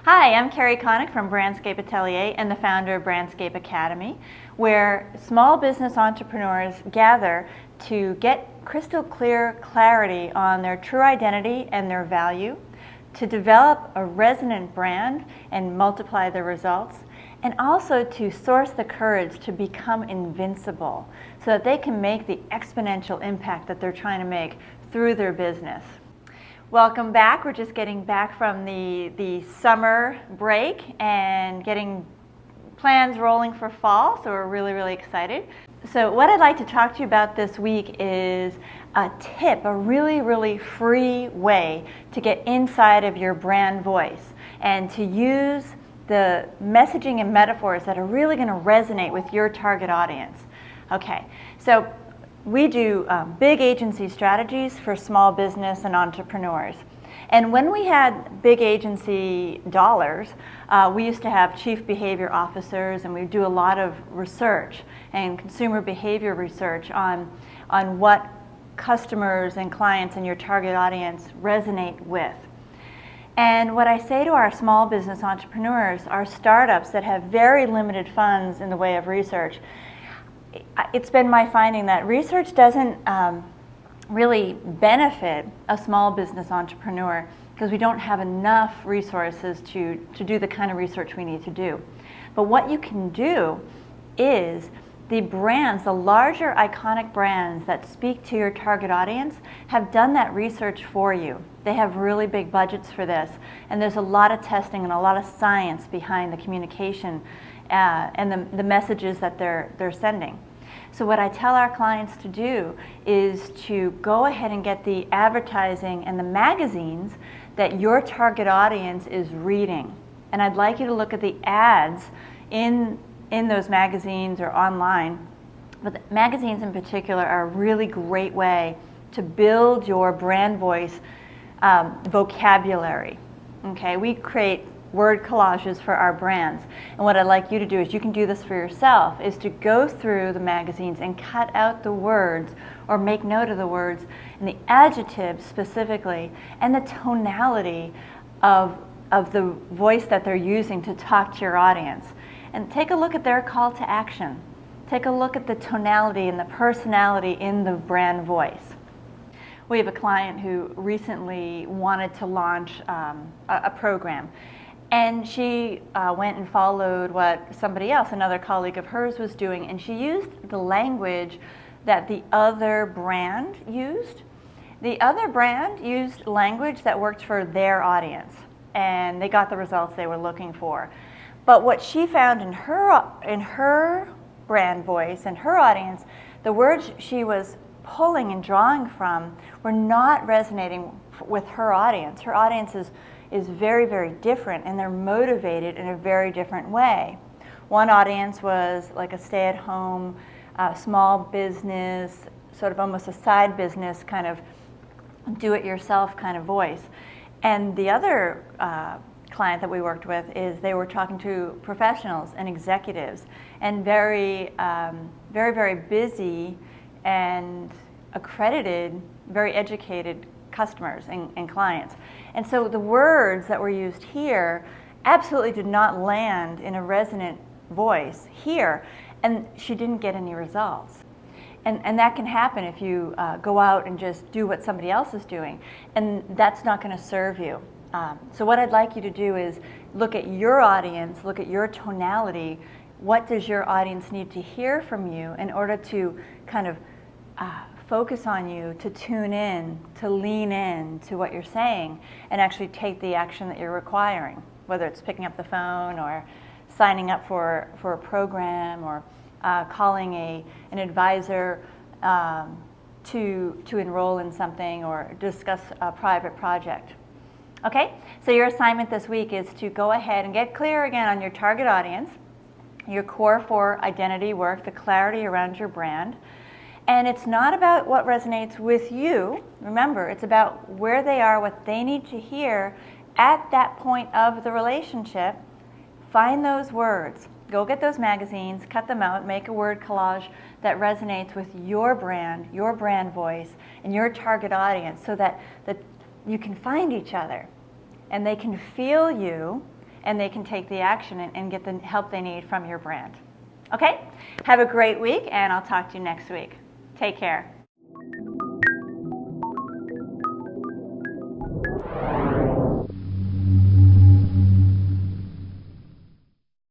Hi, I'm Carrie Connick from Brandscape Atelier and the founder of Brandscape Academy, where small business entrepreneurs gather to get crystal clear clarity on their true identity and their value, to develop a resonant brand and multiply the results, and also to source the courage to become invincible so that they can make the exponential impact that they're trying to make through their business. Welcome back. We're just getting back from the summer break and getting plans rolling for fall, so we're really excited. So what I'd like to talk to you about this week is a tip, a really free way to get inside of your brand voice and to use the messaging and metaphors that are really going to resonate with your target audience. Okay, so we do big agency strategies for small business and entrepreneurs. And when we had big agency dollars, we used to have chief behavior officers, and we do a lot of research and consumer behavior research on what customers and clients in your target audience resonate with. And what I say to our small business entrepreneurs, our startups that have very limited funds in the way of research, it's been my finding that research doesn't really benefit a small business entrepreneur because we don't have enough resources to do the kind of research we need to do. But what you can do is the brands, the larger iconic brands that speak to your target audience have done that research for you. They have really big budgets for this, and there's a lot of testing and a lot of science behind the communication and the messages that they're sending. So what I tell our clients to do is to go ahead and get the advertising and the magazines that your target audience is reading. And I'd like you to look at the ads in those magazines or online. But the magazines in particular are a really great way to build your brand voice vocabulary. Okay, we create word collages for our brands. And what I'd like you to do is, you can do this for yourself, is to go through the magazines and cut out the words or make note of the words and the adjectives specifically and the tonality of the voice that they're using to talk to your audience. And take a look at their call to action. Take a look at the tonality and the personality in the brand voice. We have a client who recently wanted to launch a program. And she went and followed what somebody else, another colleague of hers, was doing, and she used the language that the other brand used. The other brand used language that worked for their audience, and they got the results they were looking for. But what she found in her brand voice and her audience, the words she was pulling and drawing from were not resonating with her audience. Her audience is very different, and they're motivated in a very different way. One audience was like a stay-at-home, small business, sort of almost a side business kind of do-it-yourself kind of voice. And the other client that we worked with is they were talking to professionals and executives and very busy and accredited, very educated customers and clients. And so the words that were used here absolutely did not land in a resonant voice here, and she didn't get any results. And that can happen if you go out and just do what somebody else is doing, and that's not going to serve you. So what I'd like you to do is look at your audience, look at your tonality. What does your audience need to hear from you in order to kind of focus on you, to tune in, to lean in to what you're saying, and actually take the action that you're requiring, whether it's picking up the phone or signing up for a program or calling an advisor to enroll in something or discuss a private project. Okay, so your assignment this week is to go ahead and get clear again on your target audience, your core 4 identity work, the clarity around your brand. And it's not about what resonates with you. Remember, it's about where they are, what they need to hear at that point of the relationship. Find those words. Go get those magazines, cut them out, make a word collage that resonates with your brand voice, and your target audience, so that you can find each other and they can feel you and they can take the action and get the help they need from your brand. Okay? Have a great week, and I'll talk to you next week. Take care.